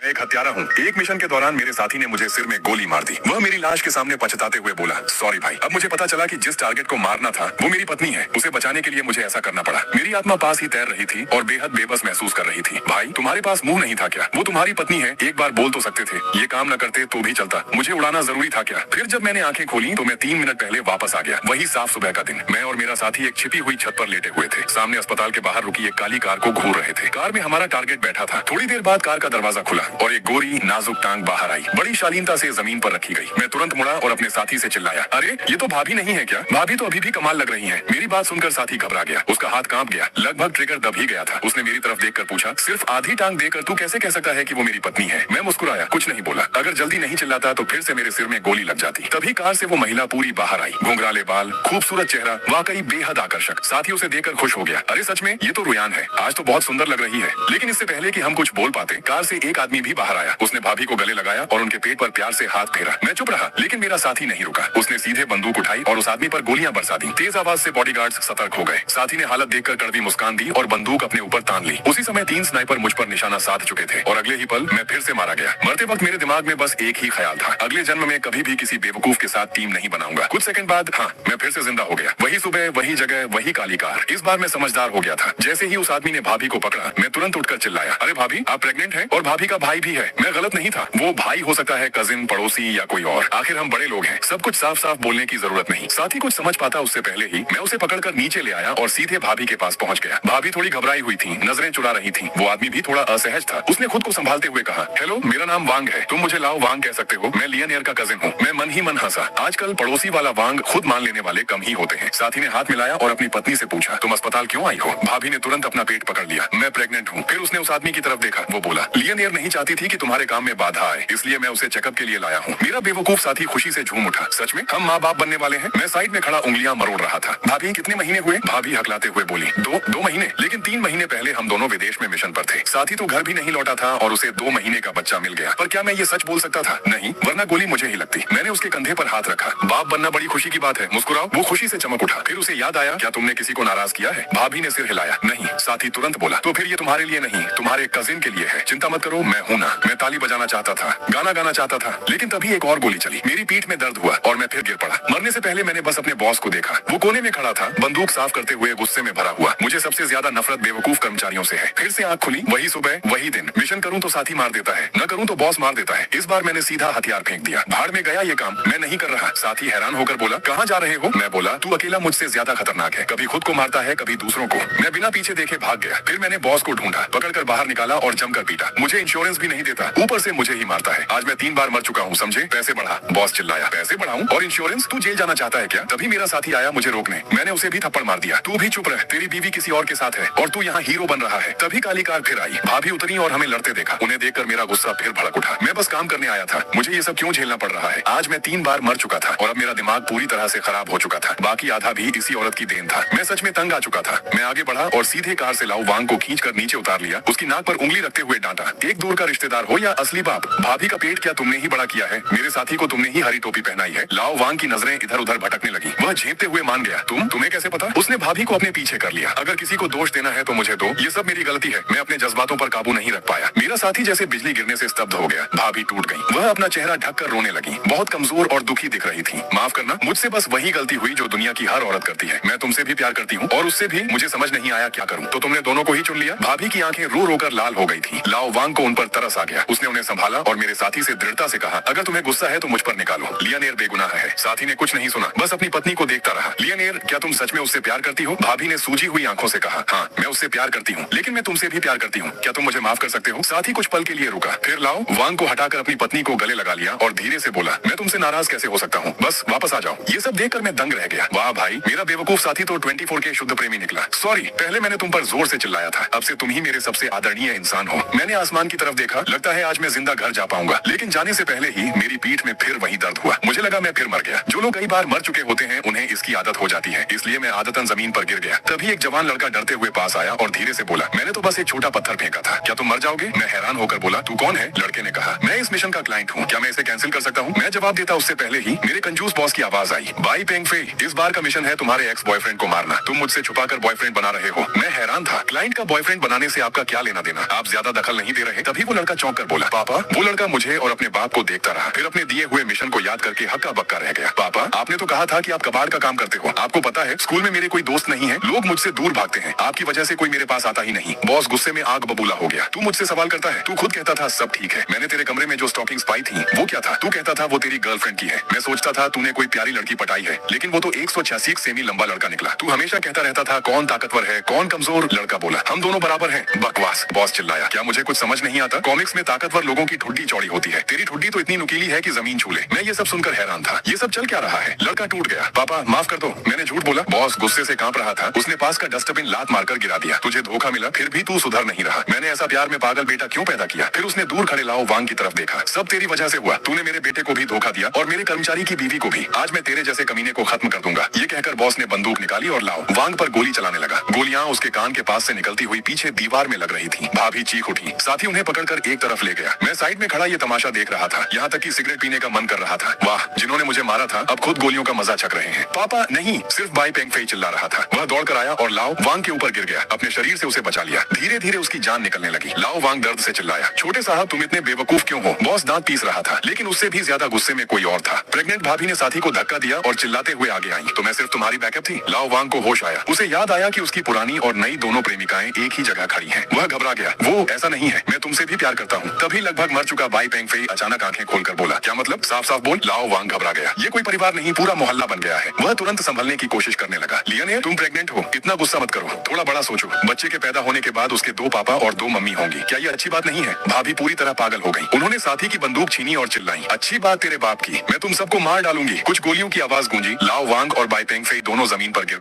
मैं एक हत्यारा हूँ। एक मिशन के दौरान मेरे साथी ने मुझे सिर में गोली मार दी। वह मेरी लाश के सामने पछताते हुए बोला, सॉरी भाई। अब मुझे पता चला कि जिस टारगेट को मारना था वो मेरी पत्नी है। उसे बचाने के लिए मुझे ऐसा करना पड़ा। मेरी आत्मा पास ही तैर रही थी और बेहद बेबस महसूस कर रही थी। भाई तुम्हारे पास मुंह नहीं था क्या? वो तुम्हारी पत्नी है, एक बार बोल तो सकते थे। ये काम न करते तो भी चलता। मुझे उड़ाना जरूरी था क्या? फिर जब मैंने आंखें खोली तो मैं 3 मिनट पहले वापस आ गया। वही साफ सुबह का दिन। मैं और मेरा साथी एक छिपी हुई छत पर लेटे हुए थे। सामने अस्पताल के बाहर रुकी एक काली कार को घूर रहे थे। कार में हमारा टारगेट बैठा था। थोड़ी देर बाद कार का दरवाजा खुला और एक गोरी नाजुक टांग बाहर आई। बड़ी शालीनता से जमीन पर रखी गई। मैं तुरंत मुड़ा और अपने साथी से चिल्लाया, अरे ये तो भाभी नहीं है क्या? भाभी तो अभी भी कमाल लग रही है। मेरी बात सुनकर साथी घबरा गया। उसका हाथ कांप गया। लगभग ट्रिगर दब ही गया था। उसने मेरी तरफ देखकर पूछा, सिर्फ आधी टांग देकर तू कैसे कह सकता है कि वो मेरी पत्नी है? मैं मुस्कुराया, कुछ नहीं बोला। अगर जल्दी नहीं चिल्लाता तो फिर से मेरे सिर में गोली लग जाती। तभी कार से वो महिला पूरी बाहर आई। घुंघराले बाल, खूबसूरत चेहरा, वाकई बेहद आकर्षक। साथी उसे देखकर खुश हो गया। अरे सच में ये तो रुयान है, आज तो बहुत सुंदर लग रही है। लेकिन इससे पहले कि हम कुछ बोल पाते, कार से एक आदमी भी बाहर आया। उसने भाभी को गले लगाया और उनके पेट पर प्यार से हाथ फेरा। मैं चुप रहा, लेकिन मेरा साथी नहीं रुका। उसने सीधे बंदूक उठाई और उस आदमी पर गोलियां बरसा दी। तेज आवाज से बॉडीगार्ड्स सतर्क हो गए। साथी ने हालत देखकर कड़वी मुस्कान दी और बंदूक अपने ऊपर तान ली। उसी समय 3 स्नाइपर मुझ पर निशाना साध चुके थे और अगले ही पल मैं फिर से मारा गया। मरते वक्त मेरे दिमाग में बस एक ही ख्याल था, अगले जन्म में कभी भी किसी बेवकूफ के साथ टीम नहीं बनाऊंगा। कुछ सेकंड बाद हाँ, मैं फिर से जिंदा हो गया। वही सुबह, वही जगह, वही काली कार। इस बार मैं समझदार हो गया था। जैसे ही उस आदमी ने भाभी को पकड़ा, मैं तुरंत उठकर चिल्लाया, अरे भाभी आप प्रेग्नेंट हैं और भाभी का भाई भी है। मैं गलत नहीं था। वो भाई हो सकता है, कजिन, पड़ोसी या कोई और। आखिर हम बड़े लोग हैं। सब कुछ साफ साफ बोलने की जरूरत नहीं। साथी कुछ समझ पाता उससे पहले ही मैं उसे पकड़कर नीचे ले आया और सीधे भाभी के पास पहुंच गया। भाभी थोड़ी घबराई हुई थी, नजरें चुरा रही थी। वो आदमी भी थोड़ा असहज था। उसने खुद को संभालते हुए कहा, हेलो मेरा नाम वांग है, तुम मुझे लाओ वांग कह सकते हो। मैं लियन एयर का कजिन हूँ। मैं मन ही मन हंसा। आजकल पड़ोसी वाला वांग खुद मान लेने वाले कम ही होते हैं। साथी ने हाथ मिलाया और अपनी पत्नी से पूछा, तुम अस्पताल क्यों आई हो? भाभी ने तुरंत अपना पेट पकड़ लिया। मैं प्रेग्नेंट हूँ। फिर उसने उस आदमी की तरफ देखा। वो बोला, लियन एयर नहीं चाहती थी कि तुम्हारे काम में बाधा आए, इसलिए मैं उसे चेकअप के लिए लाया हूँ। मेरा बेवकूफ साथी खुशी से झूम उठा। सच में हम माँ बाप बनने वाले हैं? मैं साइड में खड़ा उंगलियां मरोड़ रहा था। भाभी कितने महीने हुए? भाभी हकलाते हुए बोली, दो महीने। लेकिन 3 महीने पहले हम दोनों विदेश में मिशन पर थे। साथी तो घर भी नहीं लौटा था और उसे 2 महीने का बच्चा मिल गया। पर क्या मैं ये सच बोल सकता था? नहीं, वरना गोली मुझे ही लगती। मैंने उसके कंधे पर हाथ रखा। बाप बनना बड़ी खुशी की बात है, मुस्कुराओ। वो खुशी से चमक उठा। फिर उसे याद आया, क्या तुमने किसी को नाराज किया है? भाभी ने सिर हिलाया। नहीं। साथी तुरंत बोला, तो फिर ये तुम्हारे लिए नहीं, तुम्हारे कजिन के लिए है। चिंता मत करो, मैं हूं ना। मैं ताली बजाना चाहता था, गाना गाना चाहता था, लेकिन तभी एक और गोली चली। मेरी पीठ में दर्द हुआ और मैं फिर गिर पड़ा। मरने से पहले मैंने बस अपने बॉस को देखा। वो कोने में खड़ा था, बंदूक साफ करते हुए गुस्से में भरा हुआ। मुझे सबसे ज्यादा नफरत बेवकूफ कर्मचारियों से है। फिर से आंख खुली, वही सुबह, वही दिन। मिशन करूं तो साथी मार देता है, न करूं तो बॉस मार देता है। इस बार मैंने सीधा हथियार फेंक दिया। भाड़ में गया ये काम, मैं नहीं कर रहा। साथी हैरान होकर बोला, कहाँ जा रहे हो? मैं बोला, तू अकेला मुझसे ज्यादा खतरनाक है। कभी खुद को मारता है, कभी दूसरों को। मैं बिना पीछे देखे भाग गया। फिर मैंने बॉस को ढूंढा, पकड़कर बाहर निकाला और जमकर पीटा। मुझे इंश्योरेंस भी नहीं देता, ऊपर से मुझे ही मारता है। आज मैं 3 बार मर चुका हूँ, समझे? पैसे बढ़ा। बॉस चिल्लाया, पैसे बढ़ाऊं और इंश्योरेंस? तू जेल जाना चाहता है क्या? तभी मेरा साथी आया मुझे रोकने। मैंने उसे भी थप्पड़ मार दिया। तू भी चुप रह, तेरी बीवी किसी और के साथ है और तू यहाँ हीरो बन रहा है। तभी काली कार फिर आई। भाभी उतरी और हमें लड़ते देखा। उन्हें देखकर मेरा गुस्सा फिर भड़क उठा। मैं बस काम करने आया था, मुझे ये सब क्यों झेलना पड़ रहा है? आज मैं 3 बार मर चुका था और अब मेरा दिमाग पूरी तरह से खराब हो चुका था। बाकी आधा भी इसी औरत की देन था। मैं सच में तंग आ चुका था। मैं आगे बढ़ा और सीधे कार से लाओ वांग को खींचकर नीचे उतार लिया। उसकी नाक पर उंगली रखते हुए डांटा, एक दूर का रिश्तेदार हो या असली बाप, भाभी का पेट क्या तुमने ही बड़ा किया है? मेरे साथी को तुमने ही हरी टोपी पहनाई है। लाओ वांग की नजरें इधर उधर भटकने लगी। वह झेपते हुए मान गया, तुम्हें कैसे पता? उसने भाभी को अपने पीछे कर लिया। अगर किसी को दोष देना है तो मुझे दो, ये सब मेरी गलती है। मैं अपने जज्बातों पर काबू नहीं रख पाया। मेरा साथी जैसे बिजली गिरने से स्तब्ध हो गया। भाभी टूट गई। वह अपना चेहरा ढककर रोने लगी। बहुत कमजोर और दुखी दिख रही थी। माफ करना, मुझसे बस वही गलती हुई जो दुनिया की हर औरत करती है। मैं तुमसे भी प्यार करती हूँ और उससे भी। मुझे समझ नहीं आया क्या करूँ, तो तुमने दोनों को ही चुन लिया। भाभी की आंखें रो रो कर लाल हो गई थी। लाओ वांग को उन पर तरस आ गया। उसने उन्हें संभाला और मेरे साथी से दृढ़ता से कहा, अगर तुम्हें गुस्सा है तो मुझ पर निकालो। लियन एयर बेगुनाह है। साथी ने कुछ नहीं सुना, बस अपनी पत्नी को देखता रहा। लियन एयर, क्या तुम सच में उससे प्यार करती हो? भाभी ने सूजी हुई आंखों से कहा, हाँ मैं उससे प्यार करती हूँ, लेकिन मैं तुमसे भी प्यार करती हूँ। क्या तुम मुझे माफ कर सकते हो? साथी कुछ पल के लिए रुका, फिर लाओ वांग को हटाकर अपनी पत्नी को गले लगा लिया और धीरे से बोला, मैं तुमसे नाराज कैसे हो सकता हूँ? बस वापस आ जाओ। ये सब देखकर मैं दंग रह गया। वाह भाई, मेरा बेवकूफ साथी तो 24 के शुद्ध प्रेमी निकला। सॉरी, पहले मैंने तुम पर जोर से चिल्लाया था। अब से तुम ही मेरे सबसे आदरणीय इंसान हो। मैंने आसमान की तरफ देखा, लगता है आज मैं जिंदा घर जा पाऊंगा। लेकिन जाने से पहले ही मेरी पीठ में फिर वही दर्द हुआ। मुझे लगा मैं फिर मर गया। जो लोग कई बार मर चुके होते हैं उन्हें इसकी आदत हो जाती है, इसलिए मैं आदतन जमीन पर गिर गया। तभी एक जवान लड़का डरते हुए पास आया और धीरे से बोला, मैंने तो बस एक छोटा पत्थर फेंका था, क्या तुम मर जाओगे? मैं हैरान होकर बोला, तू कौन है? लड़के ने कहा, मैं इस मिशन का क्लाइंट हूँ, क्या मैं इसे कैंसिल कर सकता हूँ? मैं जवाब देता उससे पहले ही मेरे कंजूस बॉस की आवाज आई, बाई पेंग फे, इस बार का मिशन है तुम्हारे एक्स बॉयफ्रेंड को मारना। तुम मुझसे छुपाकर बॉयफ्रेंड बना रहे हो। मैं हैरान था, क्लाइंट का बॉयफ्रेंड बनाने से आपका क्या लेना देना? आप ज्यादा दखल नहीं दे रहे। तभी वो लड़का चौंक कर बोला, पापा। वो लड़का मुझे और अपने बाप को देखता रहा, फिर अपने दिए हुए मिशन को याद करके हक्का बक्का रह गया। पापा, आपने तो कहा था कि आप कबाड़ का काम करते हो। आपको पता है स्कूल में मेरे कोई दोस्त नहीं है, लोग मुझसे दूर भागते हैं। आपकी वजह से कोई मेरे पास आता ही नहीं। बॉस गुस्से में आग बबूला हो गया। तू मुझसे सवाल करता है, तू खुद कहता था सब ठीक है। मैंने तेरे कमरे में जो स्टॉकिंग्स पाई थी वो क्या था? तू कहता था वो तेरी गर्लफ्रेंड की है। मैं सोचता था तूने कोई प्यारी लड़की पटाई है, लेकिन वो तो 186 सेमी लंबा लड़का निकला। तू हमेशा कहता रहता था कौन ताकतवर है कौन कमजोर। लड़का बोला, हम दोनों बराबर हैं। बकवास। बॉस चिल्लाया, क्या मुझे कुछ समझ नहीं आता? कॉमिक्स में ताकतवर लोगों की ठुड्डी चौड़ी होती है, तेरी ठुड्डी तो इतनी नुकीली है कि जमीन छू ले। मैं ये सब सुनकर हैरान था, ये सब चल क्या रहा है? लड़का टूट गया। पापा माफ कर दो, मैंने झूठ बोला। बॉस गुस्से से कांप रहा था। उसने पास का डस्टबिन लात मारकर गिरा दिया। तुझे धोखा मिला, फिर भी तू सुधर नहीं रहा। मैंने ऐसा प्यार में पागल बेटा क्यों पैदा किया? फिर उसने दूर खड़े लाओ वांग की तरफ देखा। सब तेरी वजह से हुआ। तूने मेरे बेटे को भी धोखा दिया और मेरे कर्मचारी की बीवी को भी। आज मैं तेरे जैसे कमीने को खत्म कर दूंगा। ये कहकर बॉस ने बंदूक निकाली और लाओ वांग पर गोली चलाने लगा। गोलियां उसके कान के पास से निकलती हुई पीछे दीवार में लग रही थी। भाभी चीख उठी। साथी उन्हें पकड़कर एक तरफ ले गया। मैं साइड में खड़ा ये तमाशा देख रहा था, यहाँ तक कि सिगरेट पीने का मन कर रहा था। वाह, जिन्होंने मुझे मारा था अब खुद गोलियों का मजा चख रहे हैं। पापा नहीं, सिर्फ बाई पेंगफेई चिल्ला रहा था। वह दौड़कर आया और लाओ वांग के ऊपर गिर गया। अपने शरीर से उसे बचा लिया। धीरे धीरे उसकी जान निकलने लगी। लाओ वांग दर्द से चिल्लाया, छोटे साहब तुम इतने बेवकूफ क्यों हो? बॉस दांत पीस रहा था, लेकिन उससे भी ज्यादा गुस्से में कोई और था। प्रेग्नेंट भाभी ने साथी को धक्का दिया और चिल्लाते हुए आगे आई, तो मैं सिर्फ तुम्हारी बैकअप थी। लाओ वांग को होश आया। उसे याद आया कि उसकी पुरानी और नई दोनों प्रेमिकाएं एक ही जगह खड़ी हैं। वह घबरा गया। वो ऐसा नहीं है, मैं तुमसे भी प्यार करता हूँ। तभी लगभग मर चुका बाई पेंगफेई अचानक आंखें खोलकर बोला, क्या मतलब? साफ साफ बोल। लाओ वांग घबरा गया। ये कोई परिवार नहीं, पूरा मोहल्ला बन गया है। वह तुरंत संभलने की कोशिश करने लगा। लियन, तुम प्रेग्नेंट हो, इतना गुस्सा मत करो, थोड़ा बड़ा सोचो। बच्चे के पैदा होने के बाद उसके 2 पापा और 2 मम्मी होंगी। क्या ये अच्छी बात नहीं है? भाभी पूरी तरह पागल हो गई। उन्होंने साथी की बंदूक छीनी और चिल्लाई, अच्छी बात तेरे बाप की, मैं तुम सबको मार डालूंगी। कुछ गोलियों की आवाज गूंजी। लाओ वांग और बाई पेंगफेई दोनों जमीन पर गिर